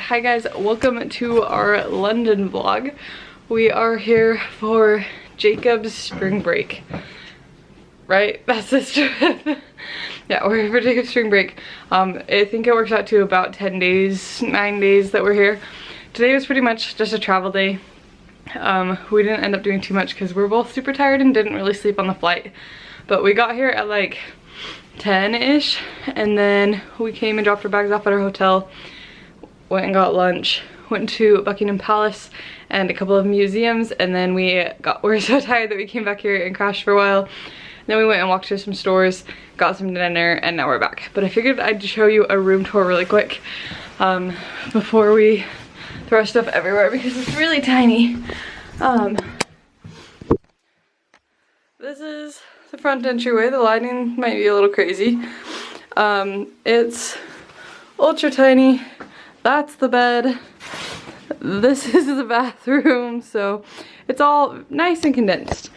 hi guys, welcome to our London vlog. We are here for Jacob's spring break. Right? That's this trip. Yeah, we're here for Jacob's spring break. I think it works out to about 10 days, 9 days that we're here. Today was pretty much just a travel day. We didn't end up doing too much because we're both super tired and didn't really sleep on the flight. But we got here at like 10-ish, and then we came and dropped our bags off at our hotel, went and got lunch, went to Buckingham Palace and a couple of museums, and then we're so tired that we came back here and crashed for a while. Then we went and walked to some stores, got some dinner, and now we're back. But I figured I'd show you a room tour really quick before we throw stuff everywhere because it's really tiny. This is the front entryway. The lighting might be a little crazy. It's ultra tiny. That's the bed. This is the bathroom, so it's all nice and condensed.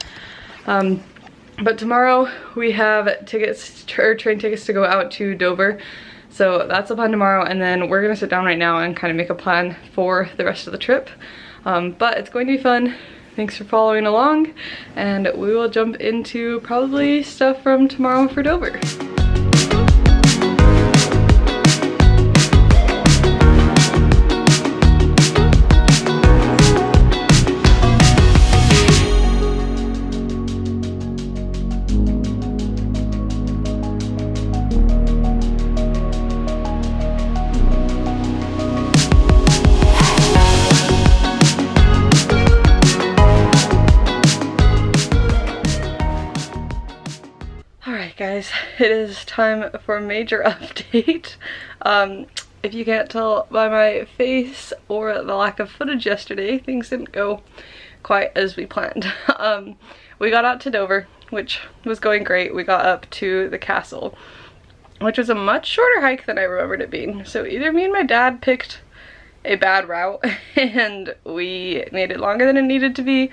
But tomorrow we have tickets, or train tickets to go out to Dover. So that's the plan tomorrow, and then we're gonna sit down right now and kind of make a plan for the rest of the trip. But it's going to be fun. Thanks for following along, and we will jump into probably stuff from tomorrow for Dover. Guys, it is time for a major update. If you can't tell by my face or the lack of footage yesterday, things didn't go quite as we planned. We got out to Dover, which was going great. We got up to the castle, which was a much shorter hike than I remembered it being. So either me and my dad picked a bad route and we made it longer than it needed to be,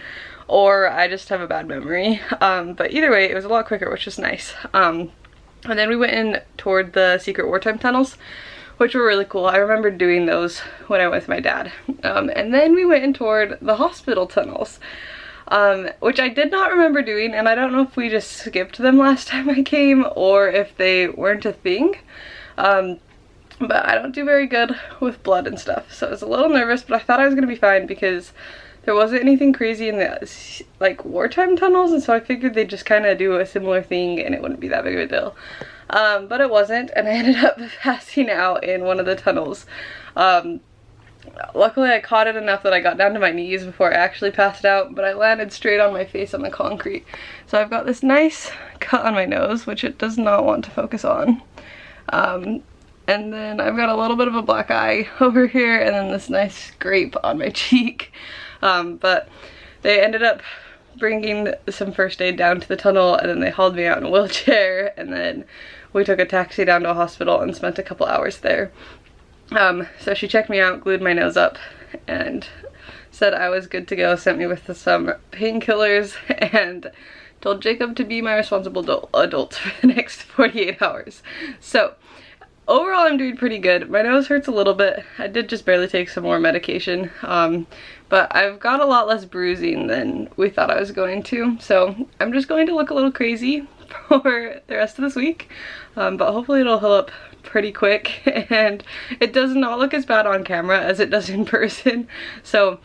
or I just have a bad memory. But either way, it was a lot quicker, which was nice. And then we went in toward the secret wartime tunnels, which were really cool. I remember doing those when I went with my dad. And then we went in toward the hospital tunnels, which I did not remember doing, and I don't know if we just skipped them last time I came or if they weren't a thing. But I don't do very good with blood and stuff, so I was a little nervous, but I thought I was gonna be fine because there wasn't anything crazy in the like wartime tunnels, and so I figured they'd just kind of do a similar thing and it wouldn't be that big of a deal. But it wasn't, and I ended up passing out in one of the tunnels. Luckily I caught it enough that I got down to my knees before I actually passed out, but I landed straight on my face on the concrete. So I've got this nice cut on my nose, which it does not want to focus on. And then I've got a little bit of a black eye over here, and then this nice scrape on my cheek. But they ended up bringing some first aid down to the tunnel, and then they hauled me out in a wheelchair, and then we took a taxi down to a hospital and spent a couple hours there. So she checked me out, glued my nose up, and said I was good to go, sent me with some painkillers, and told Jacob to be my responsible adult for the next 48 hours. So overall, I'm doing pretty good. My nose hurts a little bit. I did just barely take some more medication, but I've got a lot less bruising than we thought I was going to. So I'm just going to look a little crazy for the rest of this week, but hopefully it'll heal up pretty quick, and it does not look as bad on camera as it does in person. So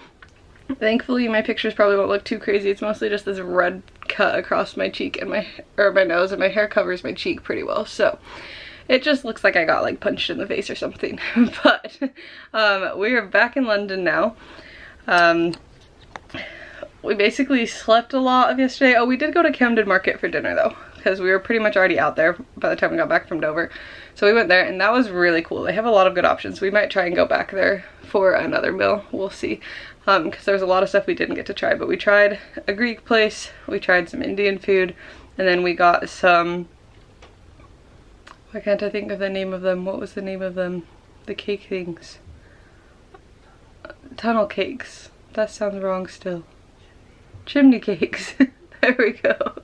thankfully my pictures probably won't look too crazy. It's mostly just this red cut across my cheek and my nose, and my hair covers my cheek pretty well. So it just looks like I got like punched in the face or something. But we are back in London now. We basically slept a lot of yesterday. Oh, we did go to Camden Market for dinner though, because we were pretty much already out there by the time we got back from Dover. So we went there, and that was really cool. They have a lot of good options. We might try and go back there for another meal. We'll see. Because there's a lot of stuff we didn't get to try, but we tried a Greek place, we tried some Indian food, and then we got some, why can't I think of the name of them? What was the name of them? The cake things. Tunnel cakes. That sounds wrong still. Chimney cakes. There we go.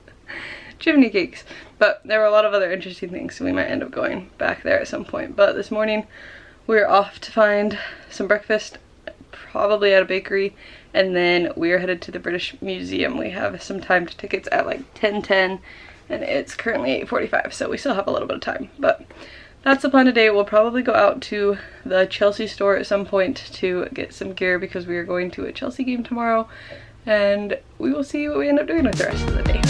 Chimney cakes. But there were a lot of other interesting things, so we might end up going back there at some point. But this morning we're off to find some breakfast, probably at a bakery, and then we're headed to the British Museum. We have some timed tickets at like 10:10, and it's currently 8:45, so we still have a little bit of time. But that's the plan today. We'll probably go out to the Chelsea store at some point to get some gear because we are going to a Chelsea game tomorrow, and we will see what we end up doing with the rest of the day.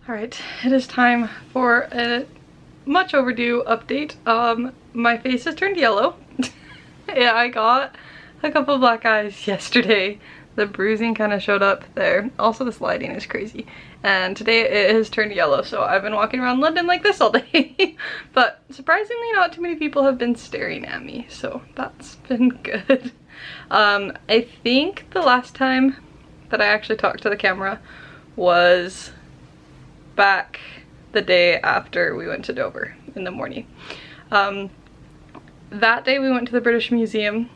Alright, it is time for a much overdue update. My face has turned yellow. Yeah, I got a couple of black eyes yesterday. The bruising kind of showed up there. Also, this lighting is crazy. And today it has turned yellow, so I've been walking around London like this all day. But surprisingly, not too many people have been staring at me, so that's been good. I think the last time that I actually talked to the camera was back the day after we went to Dover in the morning. That day we went to the British Museum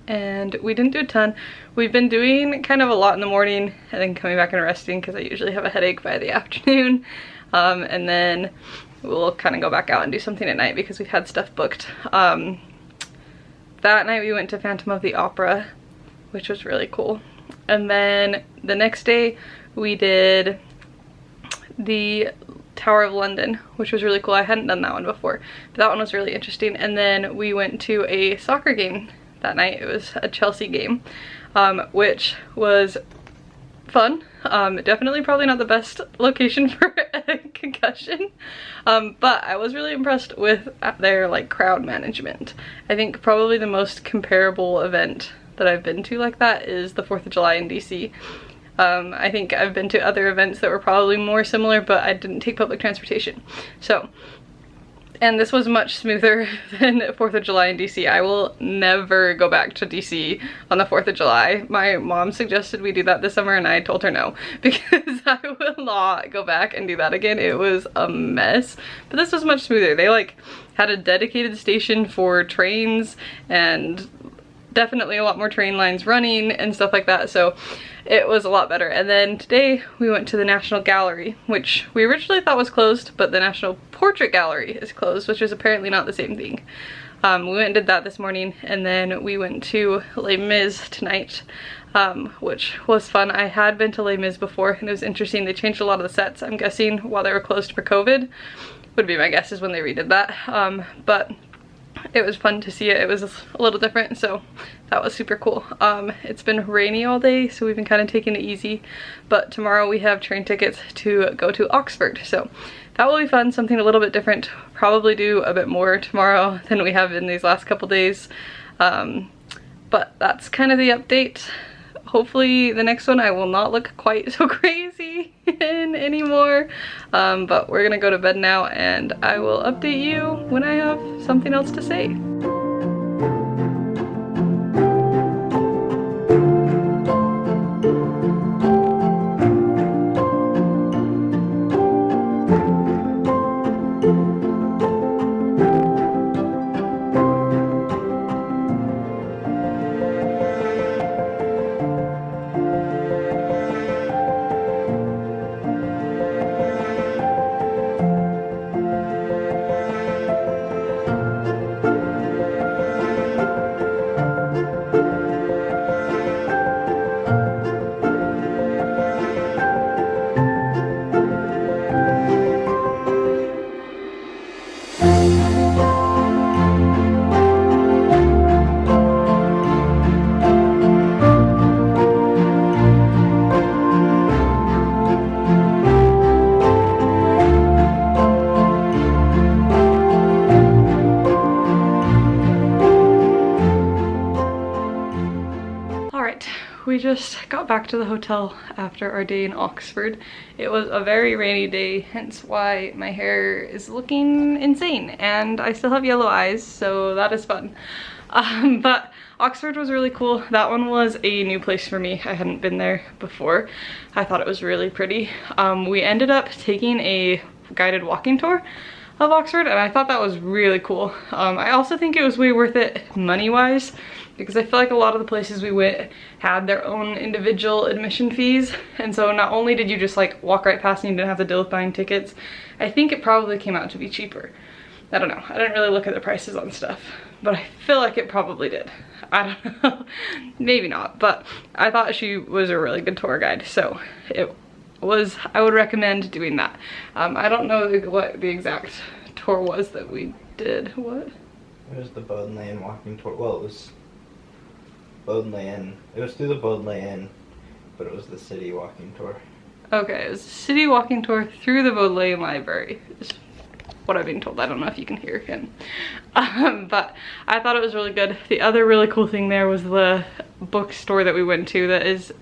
and we didn't do a ton. We've been doing kind of a lot in the morning and then coming back and resting because I usually have a headache by the afternoon. And then we'll kind of go back out and do something at night because we've had stuff booked. That night we went to Phantom of the Opera, which was really cool. And then the next day we did the Tower of London, which was really cool. I hadn't done that one before, but that one was really interesting. And then we went to a soccer game that night. It was a Chelsea game, which was fun. Definitely probably not the best location for a concussion, but I was really impressed with their like crowd management. I think probably the most comparable event that I've been to like that is the 4th of July in DC. I think I've been to other events that were probably more similar, but I didn't take public transportation. So, and this was much smoother than 4th of July in DC. I will never go back to DC on the 4th of July. My mom suggested we do that this summer and I told her no, because I will not go back and do that again. It was a mess, but this was much smoother. They like had a dedicated station for trains and definitely a lot more train lines running and stuff like that, so it was a lot better. And then today we went to the National Gallery, which we originally thought was closed, but the National Portrait Gallery is closed, which is apparently not the same thing. We went and did that this morning, and then we went to Les Mis tonight, which was fun. I had been to Les Mis before and it was interesting. They changed a lot of the sets, I'm guessing while they were closed for COVID, would be my guess is when they redid that. But it was fun to see it. It was a little different, so that was super cool. It's been rainy all day, so we've been kind of taking it easy, but tomorrow we have train tickets to go to Oxford, so that will be fun, something a little bit different. Probably do a bit more tomorrow than we have in these last couple days, but that's kind of the update. Hopefully the next one I will not look quite so crazy in anymore, but we're gonna go to bed now and I will update you when I have something else to say. just got back to the hotel after our day in Oxford. It was a very rainy day, hence why my hair is looking insane, and I still have yellow eyes, so that is fun. But Oxford was really cool. That one was a new place for me. I hadn't been there before. I thought it was really pretty. We ended up taking a guided walking tour of Oxford, and I thought that was really cool. I also think it was way worth it money-wise, because I feel like a lot of the places we went had their own individual admission fees, and so not only did you just like walk right past and you didn't have to deal with buying tickets, I think it probably came out to be cheaper. I don't know, I didn't really look at the prices on stuff, but I feel like it probably did. I don't know, maybe not, but I thought she was a really good tour guide, so I would recommend doing that. I don't know what the exact tour was that we did. What? It was the Bowden Lane walking tour. Well, it was Bowden Lane. It was through the Bowden Lane, but it was the city walking tour. Okay, it was a city walking tour through the Bowden Lane Library. Is what I've been told. I don't know if you can hear him. But I thought it was really good. The other really cool thing there was the bookstore that we went to that is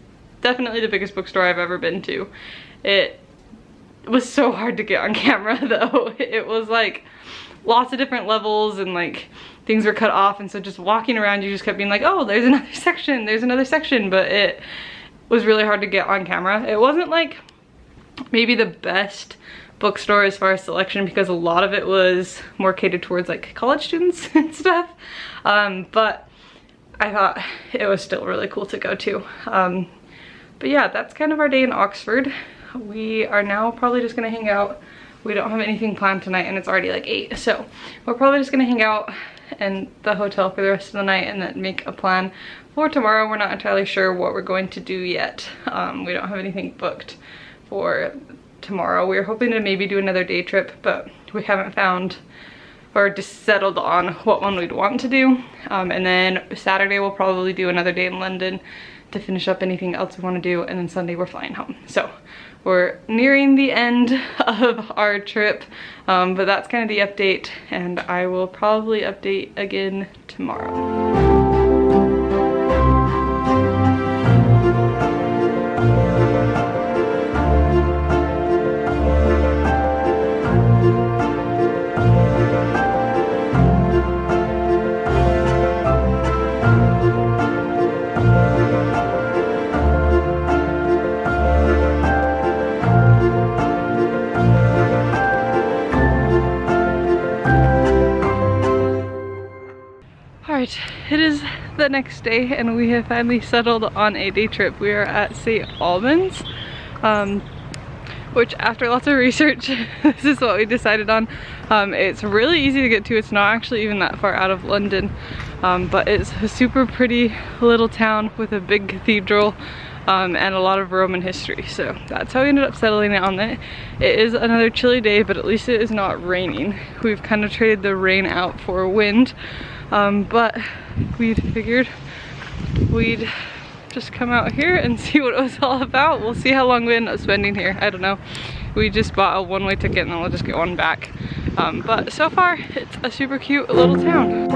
definitely the biggest bookstore I've ever been to. It was so hard to get on camera though. It was like lots of different levels and like things were cut off, and so just walking around you just kept being like, oh, there's another section, there's another section, but it was really hard to get on camera. It wasn't like maybe the best bookstore as far as selection, because a lot of it was more catered towards like college students and stuff, but I thought it was still really cool to go to. But yeah, that's kind of our day in Oxford. We are now probably just gonna hang out. We don't have anything planned tonight, and it's already like 8, so we're probably just gonna hang out in the hotel for the rest of the night and then make a plan for tomorrow. We're not entirely sure what we're going to do yet. We don't have anything booked for tomorrow. We were hoping to maybe do another day trip, but we haven't found or just settled on what one we'd want to do. And then Saturday we'll probably do another day in London to finish up anything else we want to do, and then Sunday we're flying home. So we're nearing the end of our trip, but that's kind of the update, and I will probably update again tomorrow. Alright, it is the next day and we have finally settled on a day trip. We are at St. Albans, which after lots of research, this is what we decided on. It's really easy to get to. It's not actually even that far out of London, but it's a super pretty little town with a big cathedral and a lot of Roman history. So that's how we ended up settling on it. It is another chilly day, but at least it is not raining. We've kind of traded the rain out for wind. But we'd figured we'd just come out here and see what it was all about. We'll see how long we end up spending here. I don't know. We just bought a one-way ticket and then we'll just get one back. But so far, it's a super cute little town.